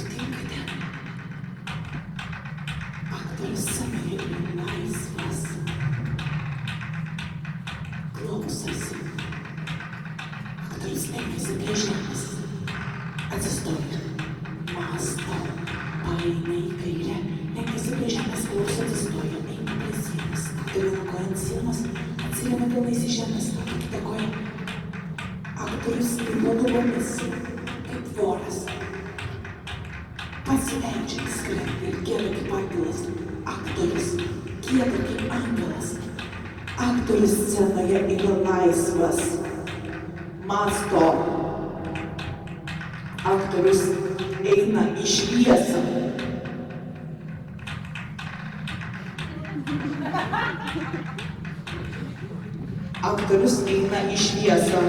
sutinkate? Aktorius scenoje laisvas. Klausosi. Aktorius ėmėsi prie žemės. Atsistoja. Mąsto. Paeina į kairę. Ėmėsi prie žemės, klauso, atsistoja. Eina prie sienos. Aktorių koja ant sienos. Atsiremia pilnais į žemės. Kita koja. Aktorius kyla lubomis. Kaip voras. Pasileidžia, skrenda ir gieda kaip angelas. Aktorius gieda kaip angelas. Aktorius scenoje yra laisvas. Mąsto. Aktorius eina į šviesą. Aktorius eina į šviesą.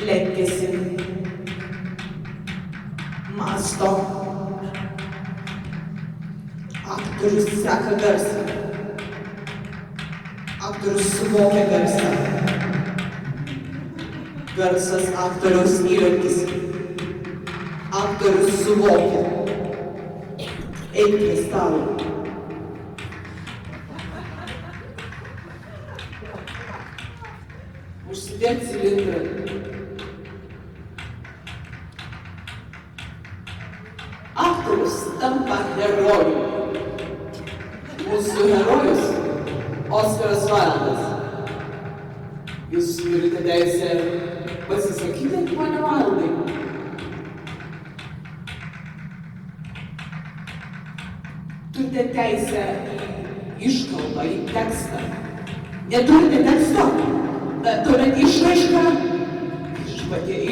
Lenkiasi. Mąsto. Aktorius seka garsą. Aktorius suvokia garsą. Garsas aktoriaus įrankis. Aktorius suvokia. Eik prie stalo. Užsidėk cilindrą. Aktorius tampa herojų. Mūsų herojus Oskaras Vaildas. Jūs turite teisę pasisakyti, pone Vaildai. Turite teisę į iškalbą, į tekstą. Neturite teksto? Turite išraišką?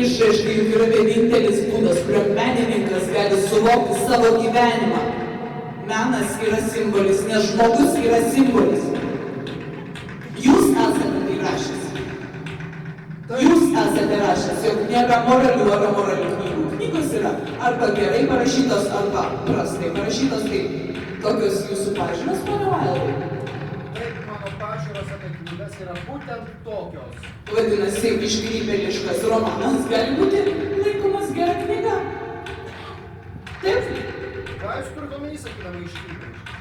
Išraiška juk yra vienintelis būdas, kurio menininkas gali suvokti savo gyvenimą. Menas yra simbolis, nes žmogus yra simbolis. Jūs esate tai rašęs. Jūs esate rašęs, jog nėra moralių ar amoralių knygų. Knygos yra arba gerai parašytos, arba prastai parašytos. Tai tokios jūsų pažiūros, pone Vaildai? Taip, mano pažiūros apie knygas yra būtent tokios. Vadinasi, iškrypėliškas romanas gali būti laikomas gera knyga. Taip? Ką jūs turite omeny, sakydami iškrypėliškas?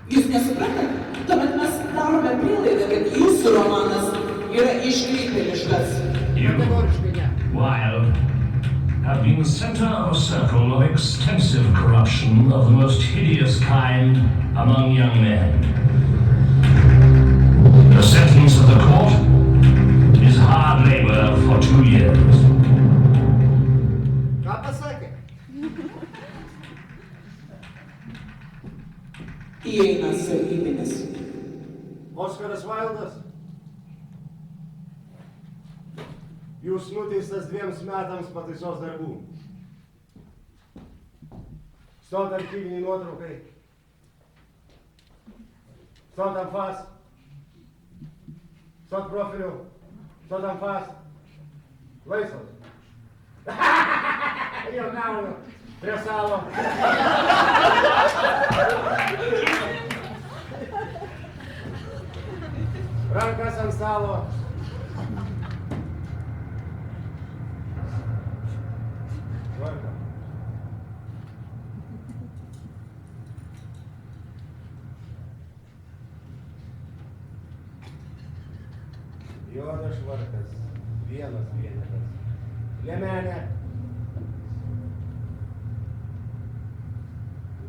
Jūs nesuprantate? Tuomet mes darome prielaidą, kad jūsų romanas yra iškrypėliškas. You, Kategoriškai ne. Wilde, have been the center of a circle of extensive corruption of the most hideous kind among young men. The sentence of the court is hard labor for 2 years. Ką pasakė? Įeina sargybinis. Oskaras Vaildas. Jūs nuteistas 2 metams pataisos darbų. Stot archyviniai nuotraukai. Stot amfas. Stot profilių. Stot amfas. Laisvas. Jau gaunu. Prie savo. Rankas ant stalo. Tvarka. Juodas švarkas. Vienas vienetas. Liemenė.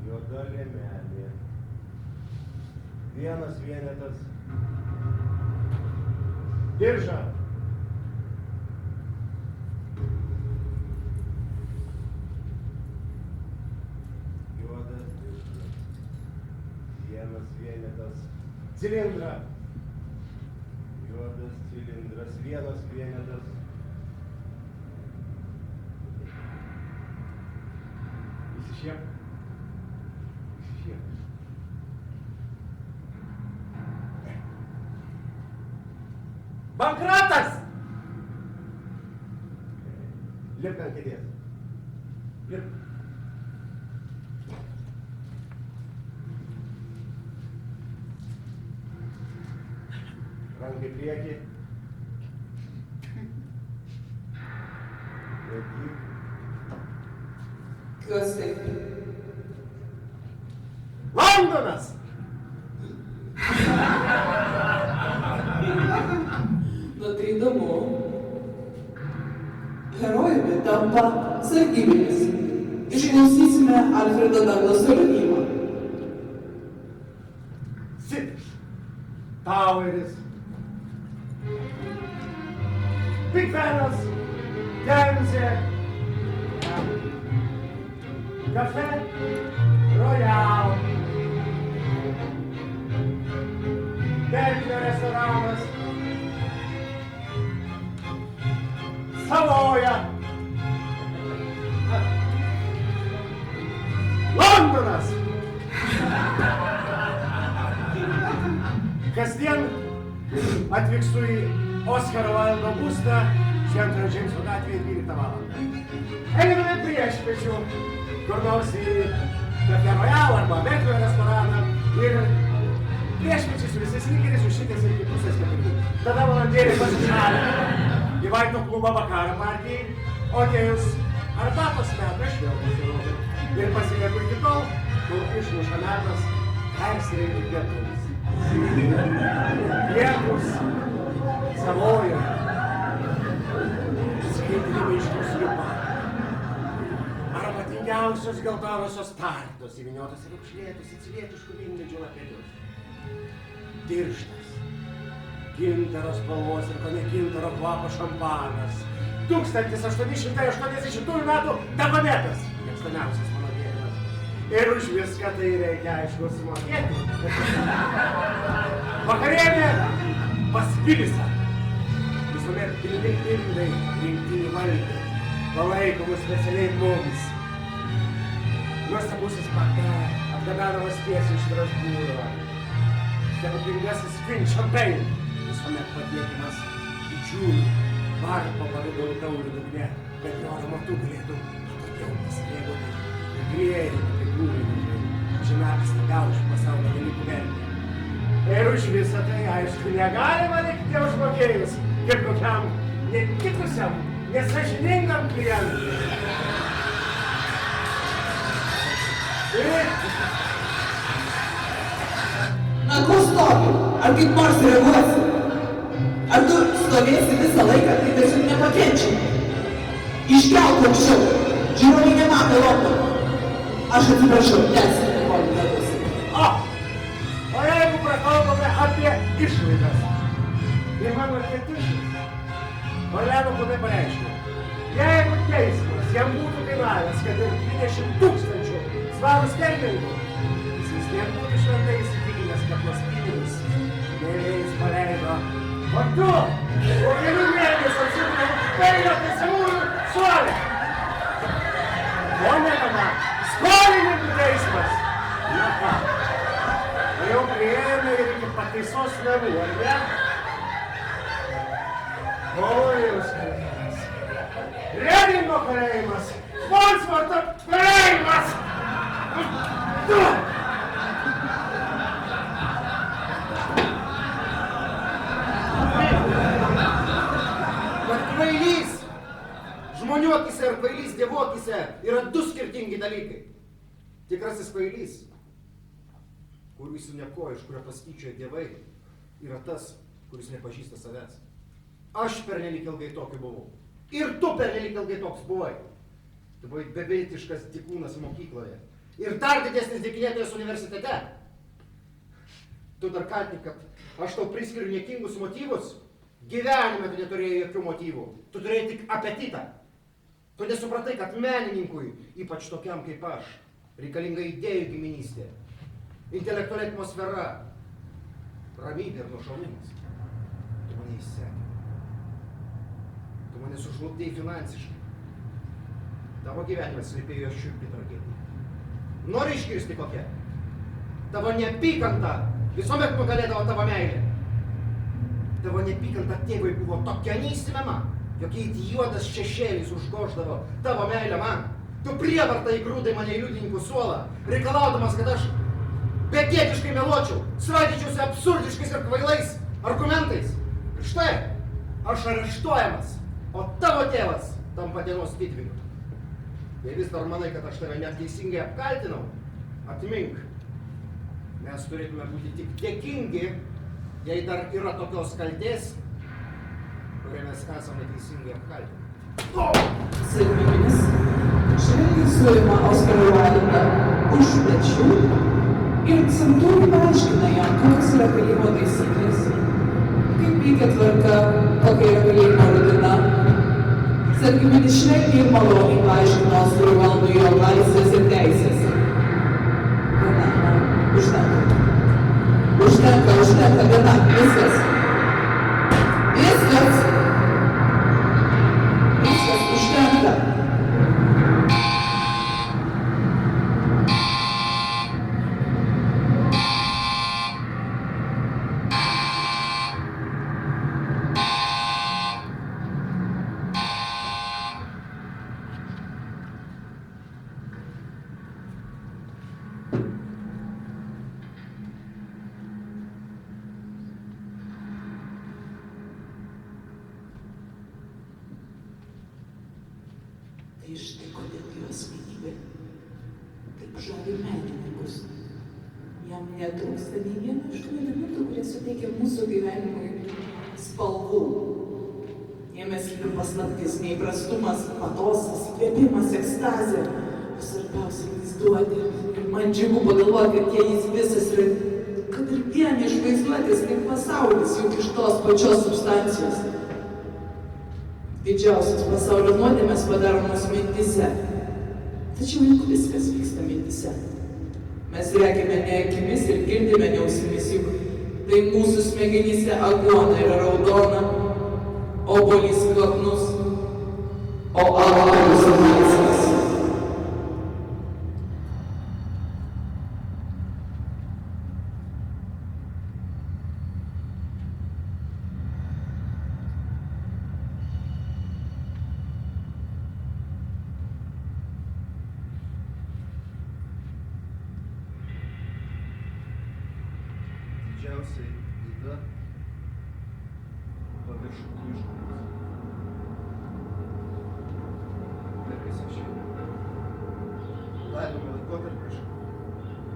Juoda liemenė. Vienas vienetas. Dirža. Juodas diržas. Vienas vienetas. Cilindra. Juodas cilindras. Vienas vienetas. Įsišiek. Įsišiek. Bankrotas! Lipk ant kėdės. Lipk. Rankai priekį. Laikyk. Kas tai? Londonas! Nu tai įdomu. Herojumi tampa sargybinis. Išklausysime Alfredo Douglaso liudijimą. Sitis, Taueris, Big Benas, Temzė, Cafe Royal, Berklio restoranas, Savoja, Londonas. Kasdien atvykstu į Oskaro Vaildo būstą Šventojo Džeimso gatvėje 12 valandą. Einame priešpiečių, kur nors į Cafe Royal arba Berklio restoraną ir priešpiečiai su visais lygeriais užsitęsia iki 3:30. Tada valandėlį pasišalina į Vaito klubą vakarą partijai, o atėjus arbatos metu aš vėl pasirodu ir pasilieku iki tol, kol išmuša metas persirengti pietumis. Liepus, Savoja, skaitinimai iš Kusliuko, aromatingiausios geltonosios tartos įvyniotos ir apšlėtus į cilietiškų vynmedžių lapelius. Tirštas, gintaro spalvos ir kone gintaro kvapo šampanas. 1880 metų tabanetas, mėgstamiausias mano gėrimas. Ir už viską tai reikia, aišku, sumokėti. Vakarienė pas Vilisą. Visuomet pilni indai rinktinių valgių, palaikomų specialiai mums. Nuostabusis pake atgabenamas tiesiai iš Strasbūro. Stebuklingasis Queen Champagne visuomet patiekiamas didžiųjų varpo pavidalų taurių dugne, kad jo aromatu galėtų patogiau pasimėgauti ir grėjimą kaip jūrininkai, žinakstą gaučių pasaulio dalykų vertę. Ir už visą tai, aišku, negalima likti užmokėjus, kaip kokiam netikusiam, nesąžiningam klientui. Na, ko stovi? Ar kaip nors reaguosi? Ar tu stovėsi visą laiką, tai tiesiog nepakenčiai? Iškelk aukščiau, žiūrovai nemato loto. Aš atsiprašau, tęsime pokalbius. O jeigu prakalbame apie išlaidas, tai mano ketvirtis, Orleano klube pareiškė, jeigu teismas jam būtų kainavęs, kad ir 20 000 svarų sterlingų, jis vis tiek būtų šventai įsitikinęs, kad tuos pinigus neįleis paleido. O tu, po kelių mėnesių atsitikau peilio teisimųjų suolę. O ne tada, skolininkų teismas. Na ką, o jau priėjome ir iki pataisos namų, ar ne? Ojaus kalėjimas, Redingo kalėjimas, Volsvarto kalėjimas. Bet kvailys žmonių akyse ir kvailys dievų akyse yra du skirtingi dalykai. Tikrasis kvailys, kuris nekoja, iš kurio pasityčioja dievai, yra tas, kuris nepažįsta savęs. Aš pernelyg ilgai tokiu buvau. Ir tu pernelyg ilgai toks buvai. Tu buvai beviltiškas dykūnas mokykloje. Ir dar didesnis dykinėtojas universitete. Tu dar kaltini, kad aš tau priskiriu niekingus motyvus. Gyvenime tu neturėjai jokių motyvų. Tu turėjai tik apetitą. Tu nesupratai, kad menininkui, ypač tokiam kaip aš, reikalinga idėjų giminystė, intelektuali atmosfera, ramybė ir nuošalumas. Tu mane įsekė. Tu mane sužlugdėjai finansiškai. Tavo gyvenimas slypėjo šiurpi tragedija. Nori iškirsti kokią? Tavo neapykanta visuomet nugalėdavo tavo meilę. Tavo neapykanta tėvui buvo tokia neįsimema, jokie juodas šešėlis užgoždavo tavo meilę man. Tu prievartą įgrūdai mane į liudininkų suolą, reikalaudamas, kad aš begėdiškai meluočiau, svaidyčiausi absurdiškais ir kvailais argumentais. Ir štai, aš areštuojamas, o tavo tėvas tampa dienos didvyriu. Jei vis dar manai, kad aš tave neteisingai apkaltinau, atmink. Mes turėtume būti tik dėkingi, jei dar yra tokios kaltės, kurią mes esame teisingai apkaltinti. Sargybinis švelniai suima Oskarą Vaildą už pečių ir santūriai paaiškina jam, kokios yra kalėjimo taisyklės, kaip veikia tvarka, kokia yra kalėjimo rutina. Sargybinis švelniai ir maloniai paaiškino Oskarui Vaildui jo laisvės ir teisės. Gana, užtenka. Užtenka, gana, viskas. Viskas, užtenka. Tai štai kodėl jo asmenybė taip žavi menininkus. Jam netrūksta nei vieno iš tų elementų, kurie suteikia mūsų gyvenimui spalvų. Jame slypi paslaptis, neįprastumas, patosas, įkvėpimas, ekstazė. O svarbiausia vaizduotė. Ir man džiugu pagalvoti, kad jis visas yra, kad ir vien iš vaizduotės, kaip pasaulis, juk iš tos pačios substancijos. Didžiausias pasaulio nuodėmės padaromos mintise. Tačiau juk viskas vyksta mintise. Mes regime ne akimis ir girdime ne ausimis, juk tai mūsų smegenyse aguona yra raudona, obuolys kvapnus, o autorius laisvas. Didžiausia yda paviršutiniškumas. Ir kai sakyčiau, laidojimo laikotarpiu aš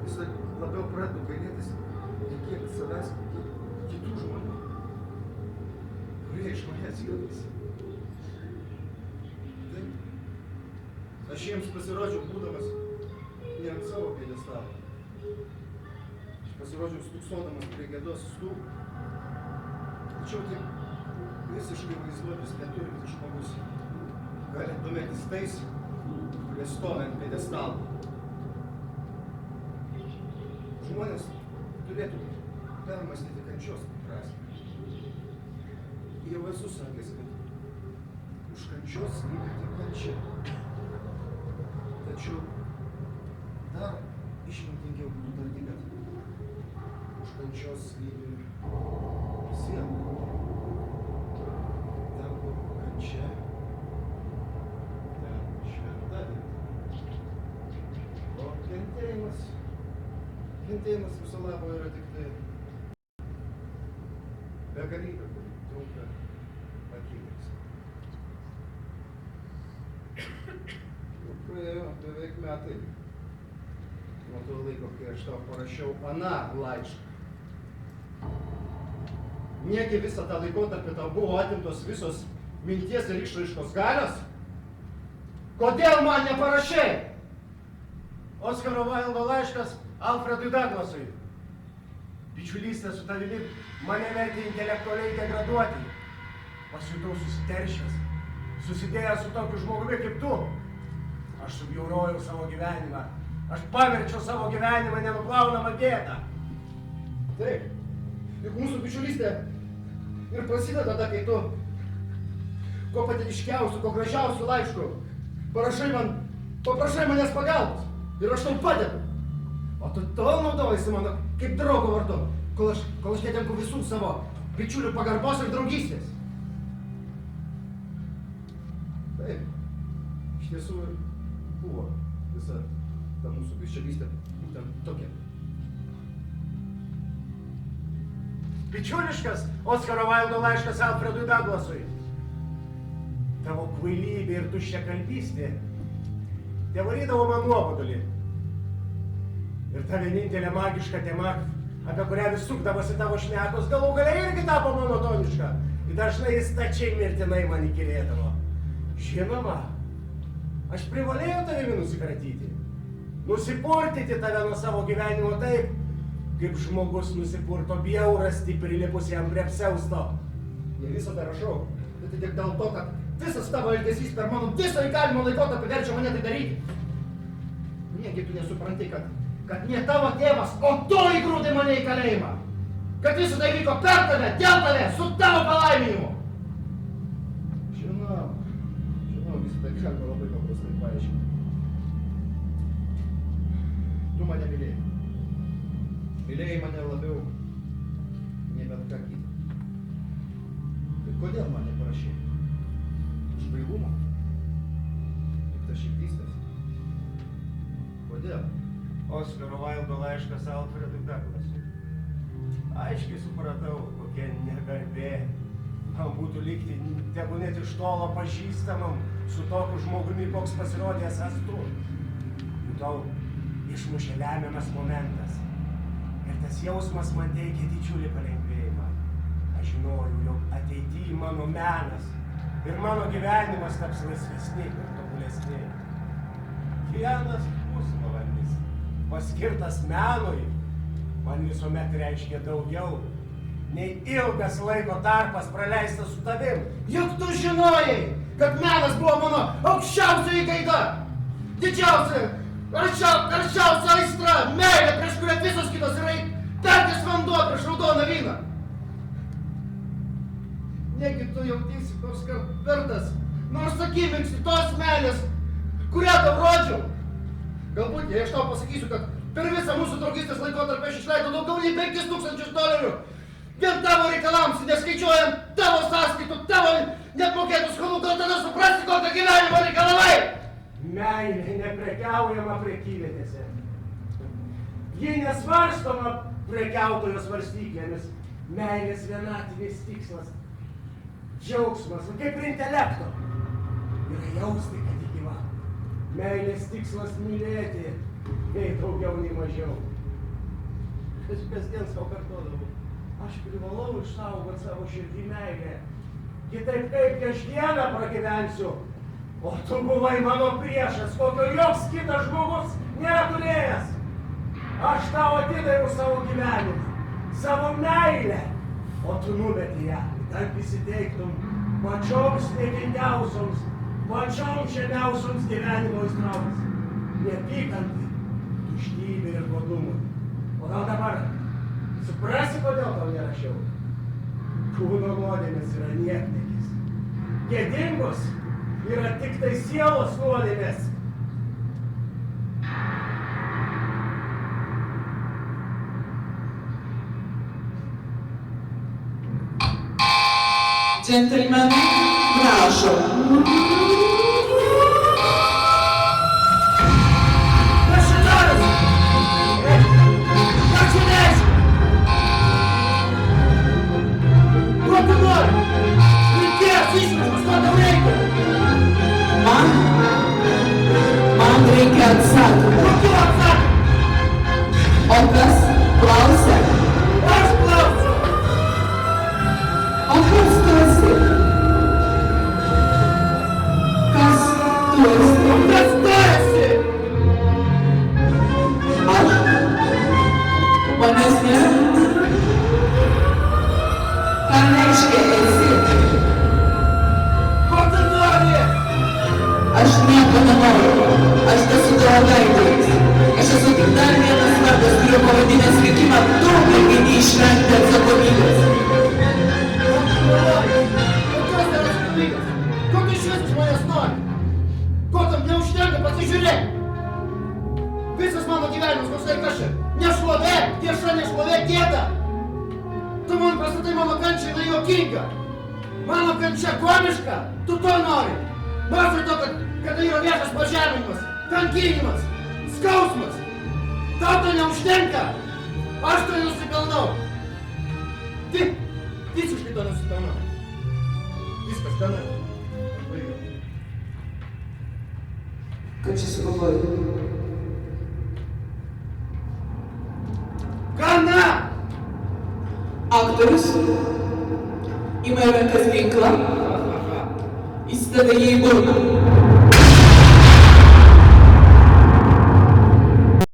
vis labiau pradedu gailėtis ne kiek savęs, kiek kitų žmonių, kurie iš manęs juokiasi. Taip, aš jiems pasirodžiau būdamas ne ant savo pjedestalo. Pasirodžiau stūksodamas prie gėdos stūgų. Tačiau taip visiškai vaizduotis neturintis žmogus gali domėtis tais, kurie stovi ant pjedestalo. Žmonės turėtų permąstyti kančios prasmę. Jau esu sakęs, kad už kančios slypi tik kančia. Tačiau dar išmintingiau būtų tarti, kad už kančios slypi siela. Ten, kur kančia, ten šventa vieta. O kentėjimas viso labo yra tik tai begalybė, kuri trunka akimirksnį. Jau praėjo beveik metai nuo to laiko, kai aš tau parašiau aną laišką. Negi visą tą laikotarpį tau buvo atimtos visos minties ir išraiškos galios? Kodėl man neparašei? Oskaro Vaildo laiškas Alfredui Douglasui. Bičiulystė su tavimi mane vertė intelektualiai degraduoti. Pasijutau susiteršęs, susidėjęs su tokiu žmogumi kaip tu. Aš subjaurojau savo gyvenimą. Aš paverčiau savo gyvenimą nenuplaunamą gėdą. Taip, juk mūsų bičiulystė ir prasideda tada, kai tu kuo patetiškiausiu, kuo gražiausiu laišku paprašai manęs pagalbos ir aš tau padedu. O tu tol naudojasi mano kaip draugo vardu, kol aš netenku visų savo bičiulių pagarbos ir draugystės. Taip, iš tiesų buvo visa ta mūsų bičiulystė būtent tokia. Bičiuliškas Oskaro Vaildo laiškas Alfredui Douglasui. Tavo kvailybė ir tuščiakalbystė Tie varydavo man nuobodulį. Ir ta vienintelė magiška tema, apie kurią vis sukdavosi tavo šnekos, galų gale irgi tapo monotoniška. Ir dažnai jis stačiai mirtinai man įkyrėdavo. Žinoma, aš privalėjau tavimi nusikratyti. Nusipurtyti tave nuo savo gyvenimo taip, kaip žmogus nusipurto bjaurastį prilipusi jam prie apsiausto. Jei visą tai rašau, tai tik dėl to, kad visas tavo elgesys per mano visą įkalinimo laikotarpį verčia mane tai daryti. Negi tu nesupranti, kad ne tavo tėvas, o tu įgrūdai mane į kalėjimą. Kad visą tai vyko per tave, dėl tave, su tavo palaiminimu. Žinau, visą tai galima labai paprastai paaiškinti. Tu mane mylėjai. Mylėjai mane labiau nei bet ką kitą. Tai kodėl man neparašei? Iš bailumo? Juk ta širdystės. Kodėl? Oskaro Vaildo laiškas Alfredui Douglasui. Aiškiai supratau, kokia negarbė man būtų likti, tegu net iš tolo pažįstamam su tokiu žmogumi, koks pasirodė esąs tu. Jutau, išmušė lemiamas momentas. Ir tas jausmas man teikė didžiulį palengvėjimą. Aš žinojau, jog ateityje mano menas ir mano gyvenimas taps laisvesni ir tobulesni. Vienas pusvalandis paskirtas menui man visuomet reiškia daugiau nei ilgas laiko tarpas praleistas su tavim. Juk tu žinojai, kad menas buvo mano aukščiausia įkaita. Didžiausia, karščiausia aistra, meilė, prieš kurią visos kitos yra tartis vanduo prieš raudoną vyną. Negi tu jautiesi koks vertas, nors akimirksniu tos meilės, kurią tau rodžiau. Galbūt, jei aš tau pasakysiu, kad per visą mūsų draugystės laikotarpį aš išleidau daugiau nei $5,000 vien tavo reikalams, neskaičiuojant tavo sąskaitų, tavo neapmokėtų skolų, gal tada suprasti, kokią gyvenimo reikalavai. Meilė neprekiaujama prekyvietėse. Ji nesvarstoma prekiautojo svarstyklėmis. Meilės vienatvinis tikslas. Džiaugsmas, kaip ir intelekto. Yra jausti, kad ji gyva. Meilės tikslas mylėti, nei daugiau, nei mažiau. Aš kasdien savo kartodavau. Aš privalau išsaugoti savo širdį meilę. Kitaip kaip aš dieną pragyvensiu. O tu buvai mano priešas, kokio joks kitas žmogus neturėjęs. Aš tau atidaviau savo gyvenimą, savo meilę, o tu numeti ją, kad įsiteiktum pačioms niekingiausioms, pačioms žemiausioms gyvenimo aistroms. Neapykantai, tuštybė ir godumui. O gal dabar suprasi, kodėl tau nerašiau? Kūno nuodėmės yra niekniekis. Gėdingos yra tik tai sielos nuodėmės. Džentelmenai, prašom. Kas čia darosi? Ką čia reiškia? Ko tu nori? Mirties išmeškos, ko tau reikia? Man reikia atsakymų. Kokių atsakymų? O kas klausia? Aš klausiu. O kas tu esi? Kas tu esi? Kas tu esi? Aš? Manęs nėra? Ką reiškia esi? Ko tu nori? Aš nieko nenoriu. Aš esu tavo veidrodis. Aš esu tik dar vienas vardas, kurio pavadinęs likimą tu gali neišvengti atsakomybės. Kokios tai atsakomybės? Ko tu išvis iš manęs nori? Ko tam neužtenka, pasižiūrėk? Visas mano gyvenimas, koks tai kas čia? Nešlovė, tieša nešlovė, gėda. Tu man pastatai mano kančią, jinai juokinga. Mano kančia komiška, tu to nori. Mažai to, kad tai yra viešas pažeminimas, kankinimas, skausmas. Tau to neužtenka. Aš to nusipelnau. Visiškai to nusipelnau. Viskas, gana. Aš baigiau. Ką čia sugalvojai? Gana! Aktorius ima į rankas ginklą, įsideda jį į burną.